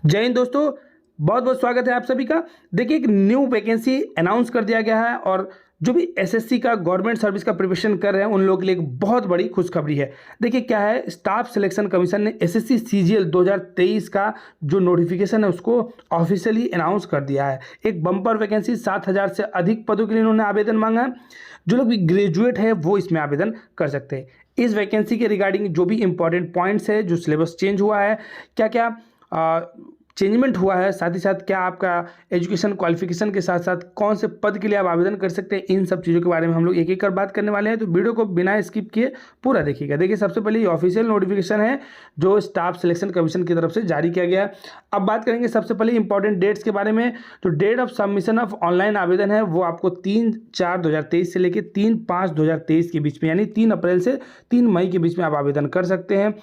जय हिंद दोस्तों। बहुत बहुत स्वागत है आप सभी का। देखिए, एक न्यू वैकेंसी अनाउंस कर दिया गया है और जो भी एसएससी का गवर्नमेंट सर्विस का प्रिपरेशन कर रहे हैं उन लोगों के लिए एक बहुत बड़ी खुशखबरी है। देखिए क्या है, स्टाफ सिलेक्शन कमीशन ने एसएससी सीजीएल 2023 का जो नोटिफिकेशन है उसको ऑफिशियली अनाउंस कर दिया है। एक बम्पर वैकेंसी 7,000 से अधिक पदों के लिए इन्होंने आवेदन मांगा है। जो लोग भी ग्रेजुएट है वो इसमें आवेदन कर सकते हैं। इस वैकेंसी के रिगार्डिंग जो भी इंपॉर्टेंट पॉइंट्स है, जो सिलेबस चेंज हुआ है, क्या क्या चेंजमेंट हुआ है, साथ ही साथ क्या आपका एजुकेशन क्वालिफिकेशन के साथ साथ कौन से पद के लिए आप आवेदन कर सकते हैं, इन सब चीज़ों के बारे में हम लोग एक एक कर बात करने वाले हैं। तो वीडियो को बिना स्किप किए पूरा देखिएगा। देखिए, सबसे पहले ये ऑफिशियल नोटिफिकेशन है जो स्टाफ सिलेक्शन कमीशन की तरफ से जारी किया गया है। अब बात करेंगे सबसे पहले इंपॉर्टेंट डेट्स के बारे में। तो date of submission of online आवेदन है वो आपको 3/4/2023 से लेकर 3/5/2023 के बीच में, यानी 3 अप्रैल से 3 मई के बीच में आप आवेदन कर सकते हैं।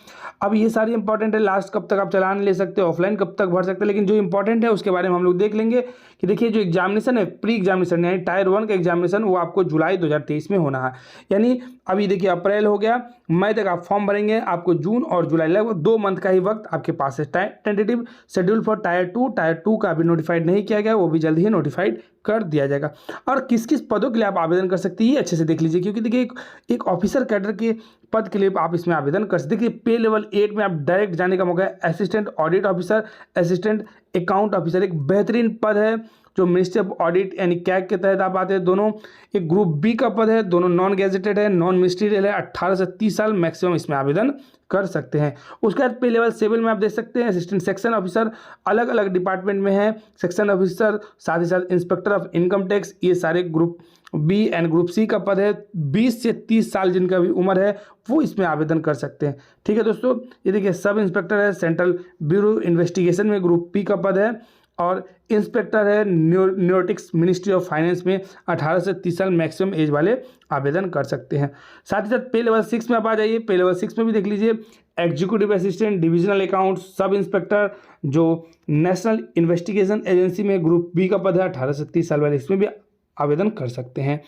अब ये सारी इंपॉर्टेंट है, लास्ट कब तक आप चालान ले सकते हैं, ऑफलाइन कब तक भर सकते हैं, लेकिन जो इंपॉर्टेंट है उसके बारे में हम लोग देख लेंगे कि देखिए जो एग्जामिनेशन है, प्री एग्जामिनेशन यानी टायर 1 का एग्जामिनेशन वो आपको जुलाई 2023 में होना है। यानी अभी देखिए अप्रैल हो गया, मई तक आप फॉर्म भरेंगे, आपको जून और जुलाई लगभग 2 मंथ का ही वक्त आपके पास है। टेंटेटिव शेड्यूल फॉर टायर 2 का अभी नोटिफाइड नहीं किया गया, वो भी जल्द ही नोटिफाइड कर दिया जाएगा। और किस किस पदों के लिए आप आवेदन कर सकते हैं ये अच्छे से देख लीजिए, क्योंकि देखिए एक ऑफिसर कैडर के पद के लिए आप इसमें आवेदन कर सकते हैं। देखिए पे लेवल 8 में आप डायरेक्ट जाने का मौका है। Assistant audit officer, assistant account officer एक बेहतरीन पद है जो मिनिस्ट्री ऑफ ऑडिट यानी कैग के तहत आप आते हैं। दोनों एक ग्रुप बी का पद है, दोनों नॉन गैजेटेड है, नॉन मिनिस्ट्रियल है। 18 से 30 साल मैक्सिमम इसमें आवेदन कर सकते हैं। उसके बाद पे लेवल 7 में आप देख सकते हैं असिस्टेंट सेक्शन ऑफिसर, अलग अलग डिपार्टमेंट में है सेक्शन ऑफिसर, साथ ही साथ इंस्पेक्टर ऑफ इनकम टैक्स। ये सारे group B and group C का पद है। 20 से 30 साल जिनका भी उम्र है वो इसमें आवेदन कर सकते हैं। ठीक है दोस्तों, ये देखिए सब इंस्पेक्टर है, सेंट्रल ब्यूरो इन्वेस्टिगेशन में ग्रुप पी का पद है, और इंस्पेक्टर है न्यूरोटिक्स मिनिस्ट्री ऑफ फाइनेंस में 18 से 30 साल मैक्सिमम एज वाले आवेदन कर सकते हैं। साथ ही साथ पे लेवल 6 में आप आ जाइए। पे लेवल 6 में भी देख लीजिए executive assistant, divisional account, sub inspector जो नेशनल इन्वेस्टिगेशन एजेंसी में ग्रुप बी का पद है, 18 से 30 साल वाले इसमें भी आवेदन कर सकते हैं।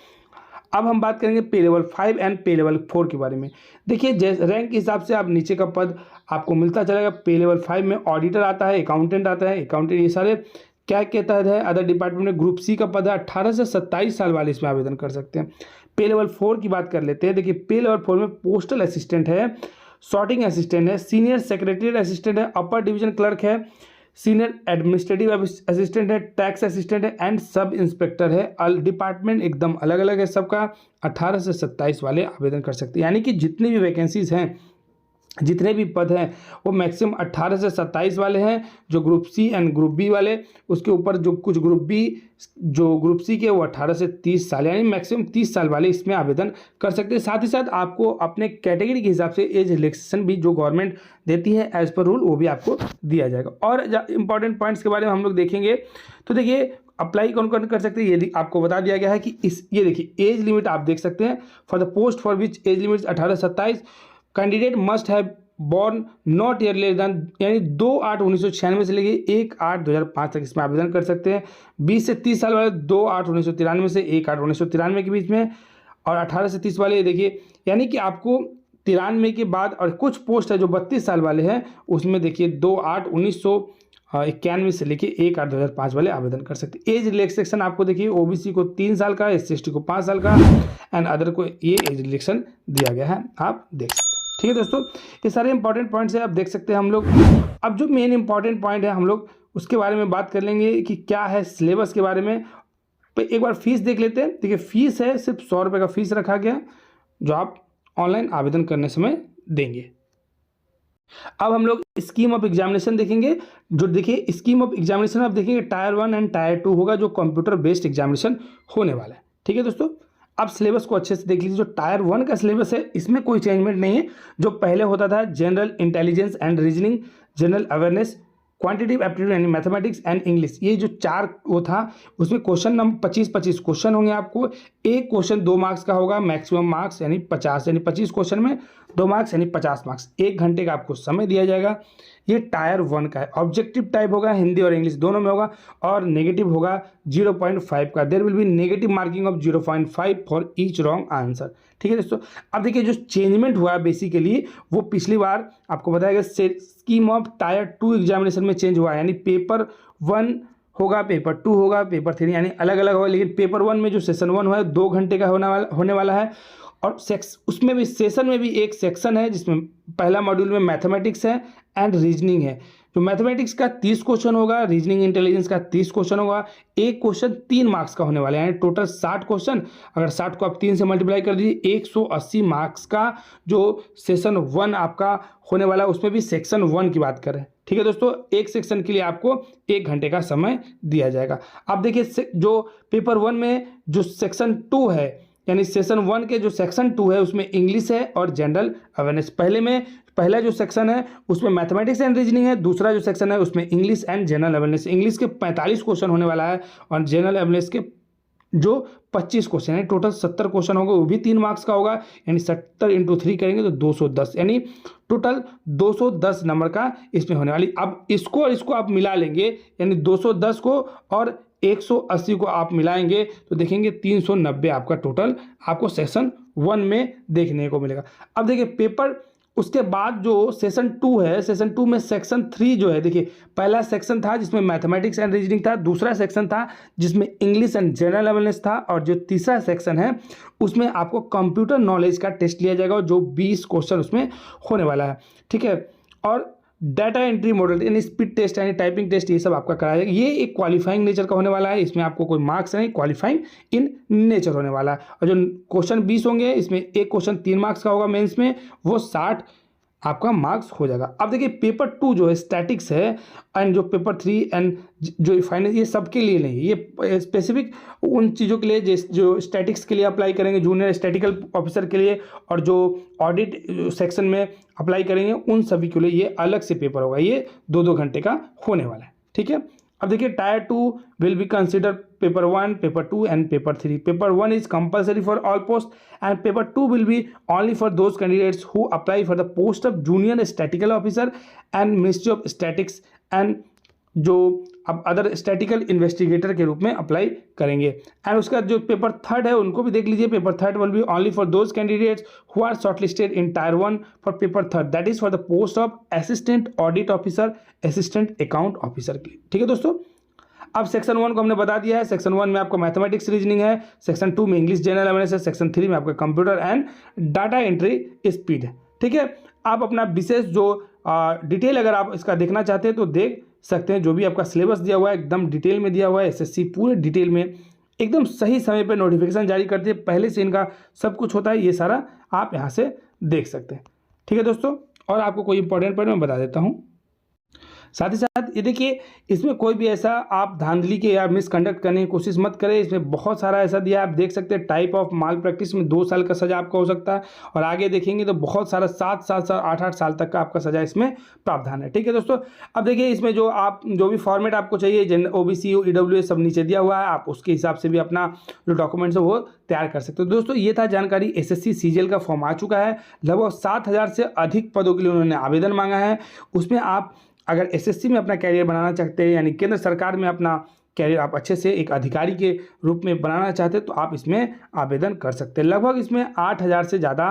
अब हम बात करेंगे पे लेवल 5 एंड पे लेवल 4 के बारे में। देखिए जैसे रैंक के हिसाब से आप नीचे का पद आपको मिलता चलेगा। पे लेवल 5 में ऑडिटर आता है, अकाउंटेंट आता है, अकाउंटेंट ये सारे क्या के तहत है। अदर डिपार्टमेंट में ग्रुप सी का पद है, 18 से 27 साल वाले इसमें आवेदन कर सकते हैं। पे लेवल 4 की बात कर लेते हैं। देखिए पे लेवल 4 में पोस्टल असिस्टेंट है, सॉर्टिंग असिस्टेंट है, सीनियर सेक्रेटरी असिस्टेंट है, अपर डिवीजन क्लर्क है, सीनियर एडमिनिस्ट्रेटिव असिस्टेंट है, टैक्स असिस्टेंट है एंड सब इंस्पेक्टर है। डिपार्टमेंट एकदम अलग अलग है सबका। 18 से 27 वाले आवेदन कर सकते हैं। यानी कि जितनी भी वैकेंसीज हैं, जितने भी पद हैं वो मैक्सिमम 18 से 27 वाले हैं, जो group C and group B वाले। उसके ऊपर जो कुछ ग्रुप बी जो ग्रुप सी के वो 18 से 30 साल यानी मैक्सिमम 30 साल वाले इसमें आवेदन कर सकते हैं। साथ ही साथ आपको अपने कैटेगरी के हिसाब से एज रिलैक्सेशन भी जो गवर्नमेंट देती है एज पर रूल वो भी आपको दिया जाएगा। और इंपॉर्टेंट पॉइंट्स के बारे में हम लोग देखेंगे। तो देखिए अप्लाई कौन कौन कर सकते हैं ये आपको बता दिया गया है कि ये देखिए एज लिमिट आप देख सकते हैं। For the post for which age limit 18 से 27 candidate must have born not early than, यानी 2/8/1996 से लेकर 1/8/2005 तक इसमें आवेदन कर सकते हैं। 20 से 30 साल वाले 2/8/1993 से 1/8/1993 के बीच में, और 18 से 30 वाले देखिए यानी कि आपको 93 के बाद। और कुछ पोस्ट है जो 32 साल वाले हैं उसमें देखिए 2/8/1991 से लेके 1/8/2005 वाले आवेदन कर सकते हैं। एज रिलैक्सेशन आपको देखिए ओबीसी को 3 साल का, SC/ST को 5 साल का एंड अदर को ये एज रिलैक्सेशन दिया गया है, आप देख सकते हैं। ठीक है दोस्तों, ये सारे इंपॉर्टेंट पॉइंट्स हैं, आप देख सकते हैं हम लोग। अब जो मेन इंपॉर्टेंट पॉइंट है हम लोग उसके बारे में बात कर लेंगे कि क्या है सिलेबस के बारे में। एक बार फीस देख लेते हैं। देखिए फीस है सिर्फ 100 रुपये का फीस रखा गया जो आप ऑनलाइन आवेदन करने समय देंगे। अब हम लोग स्कीम ऑफ एग्जामिनेशन देखेंगे। जो देखिए स्कीम ऑफ एग्जामिनेशन आप देखेंगे टायर 1 एंड टायर 2 होगा, जो कंप्यूटर बेस्ड एग्जामिनेशन होने वाला है। ठीक है दोस्तों, अब सिलेबस को अच्छे से देख लीजिए। जो टायर 1 का सिलेबस है इसमें कोई चेंजमेंट नहीं है। जो पहले होता था general intelligence and reasoning, general awareness, quantitative aptitude यानी मैथमेटिक्स एंड इंग्लिश, ये जो 4 वो था उसमें क्वेश्चन नंबर 25 क्वेश्चन होंगे आपको। एक क्वेश्चन 2 मार्क्स का होगा, मैक्सिमम मार्क्स यानी 50, यानी 25 क्वेश्चन में 2 मार्क्स यानी 50 मार्क्स। 1 घंटे का आपको समय दिया जाएगा। ये टायर 1 का है। ऑब्जेक्टिव टाइप होगा, हिंदी और इंग्लिश दोनों में होगा, और नेगेटिव होगा 0.5 का। There will be negative marking of 0.5 for each wrong answer. ठीक है दोस्तों, अब देखिए जो चेंजमेंट हुआ है बेसिकली वो पिछली बार आपको बताया गया स्कीम ऑफ टायर 2 एग्जामिनेशन में चेंज हुआ है, यानी पेपर 1 होगा, पेपर 2 होगा, पेपर 3 यानी अलग अलग होगा। लेकिन पेपर 1 में जो सेशन 1 हुआ है 2 घंटे का होने वाला है, और उसमें भी सेशन में भी एक सेक्शन है जिसमें पहला मॉड्यूल में मैथमेटिक्स है एंड रीजनिंग है। जो मैथमेटिक्स का 30 क्वेश्चन होगा, रीजनिंग इंटेलिजेंस का 30 क्वेश्चन होगा। एक क्वेश्चन 3 मार्क्स का होने वाला है, यानी टोटल 60 क्वेश्चन। अगर 60 को आप 3 से मल्टीप्लाई कर दीजिए, 180 मार्क्स का जो सेशन 1 आपका होने वाला है, उसमें भी सेक्शन 1 की बात करें। ठीक है दोस्तों, एक सेक्शन के लिए आपको 1 घंटे का समय दिया जाएगा। अब देखिए जो पेपर 1 में जो सेक्शन 2 है, यानी सेशन 1 के जो सेक्शन 2 है उसमें इंग्लिश है और जनरल अवेयरनेस। पहला जो सेक्शन है उसमें मैथमेटिक्स एंड रीजनिंग है, दूसरा जो सेक्शन है उसमें English and general awareness. English के 45 क्वेश्चन होने वाला है और जनरल अवेयरनेस के जो 25 क्वेश्चन है, टोटल 70 क्वेश्चन होगा, वो भी 3 मार्क्स का होगा, यानी 70 × 3 करेंगे तो 210, यानी टोटल 210 नंबर का इसमें होने वाली। अब इसको आप मिला लेंगे, यानी 210 को और 180 को आप मिलाएंगे तो देखेंगे 390 आपका टोटल आपको सेशन 1 में देखने को मिलेगा। अब देखिए पेपर उसके बाद जो सेशन 2 है, सेशन 2 में सेक्शन 3 जो है, देखिए पहला सेक्शन था जिसमें मैथमेटिक्स एंड रीजनिंग था, दूसरा सेक्शन था जिसमें इंग्लिश एंड जनरल अवेयरनेस था, और जो तीसरा सेक्शन है उसमें आपको कंप्यूटर नॉलेज का टेस्ट लिया जाएगा, जो 20 क्वेश्चन उसमें होने वाला है। ठीक है, और डाटा एंट्री मॉडल यानी स्पीड टेस्ट यानी टाइपिंग टेस्ट, ये सब आपका कराया जाएगा। ये एक क्वालिफाइंग नेचर का होने वाला है, इसमें आपको कोई मार्क्स नहीं, क्वालिफाइंग इन नेचर होने वाला है। और जो क्वेश्चन 20 होंगे, इसमें एक क्वेश्चन 3 मार्क्स का होगा मेंस में, वो 60 आपका मार्क्स हो जाएगा। अब देखिए पेपर 2 जो है स्टैटिक्स है, एंड जो पेपर 3 एंड जो फाइनल, ये सबके लिए नहीं, ये स्पेसिफिक उन चीज़ों के लिए जो स्टैटिक्स के लिए अप्लाई करेंगे, जूनियर स्टैटिकल ऑफिसर के लिए, और जो ऑडिट सेक्शन में अप्लाई करेंगे उन सभी के लिए ये अलग से पेपर होगा। ये 2-2 घंटे का होने वाला है। ठीक है, अब देखिए tyre 2 will be consider paper 1, paper 2 and paper 3। Paper 1 is compulsory for all post and paper 2 will be only for those candidates who apply for the post of junior statistical officer and ministry of statics, and जो अब other statistical investigator के रूप में apply करेंगे। And उसका जो paper 3 है उनको भी देख लीजिए। Paper 3 will be only for those candidates who are shortlisted in tier 1 for paper 3, that is for the post of assistant audit officer, assistant account officer के लिए। ठीक है दोस्तों, अब सेक्शन 1 को हमने बता दिया है। सेक्शन 1 में आपका मैथमेटिक्स रीजनिंग है, सेक्शन 2 में इंग्लिश जनरल अवेयरनेस है, सेक्शन 3 में आपका computer and data entry speed है। ठीक है, आप अपना विशेष जो डिटेल अगर आप इसका देखना चाहते हैं तो देख सकते हैं। जो भी आपका सिलेबस दिया हुआ है एकदम डिटेल में दिया हुआ है। एसएससी पूरे डिटेल में एकदम सही समय पर नोटिफिकेशन जारी करती है, पहले से इनका सब कुछ होता है, ये सारा आप यहाँ से देख सकते हैं। ठीक है दोस्तों, और आपको कोई इंपॉर्टेंट पॉइंट मैं बता देता हूँ। साथ ही साथ ये देखिए, इसमें कोई भी ऐसा आप धांधली के या मिसकंडक्ट करने की कोशिश मत करें। इसमें बहुत सारा ऐसा दिया है, आप देख सकते हैं। टाइप ऑफ माल प्रैक्टिस में 2 साल का सजा आपका हो सकता है, और आगे देखेंगे तो बहुत सारा 7 साल 8 साल तक का आपका सजा इसमें प्रावधान है। ठीक है दोस्तों, अब देखिए इसमें जो भी फॉर्मेट आपको चाहिए, OBC EWS सब नीचे दिया हुआ है, आप उसके हिसाब से भी अपना जो डॉक्यूमेंट्स है वो तैयार कर सकते हो। दोस्तों ये था जानकारी। SSC CGL का फॉर्म आ चुका है, लगभग 7000 से अधिक पदों के लिए उन्होंने आवेदन मांगा है। उसमें आप अगर SSC में अपना कैरियर बनाना चाहते हैं, यानी केंद्र सरकार में अपना कैरियर आप अच्छे से एक अधिकारी के रूप में बनाना चाहते हैं, तो आप इसमें आवेदन कर सकते हैं। लगभग इसमें 8000 से ज़्यादा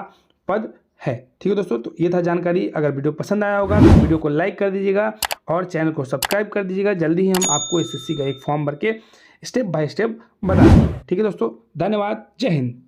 पद है। ठीक है दोस्तों, तो ये था जानकारी। अगर वीडियो पसंद आया होगा तो वीडियो को लाइक कर दीजिएगा और चैनल को सब्सक्राइब कर दीजिएगा। जल्दी ही हम आपको SSC का एक फॉर्म भर के स्टेप बाय स्टेप बता देंगे। ठीक है दोस्तों, धन्यवाद, जय हिंद।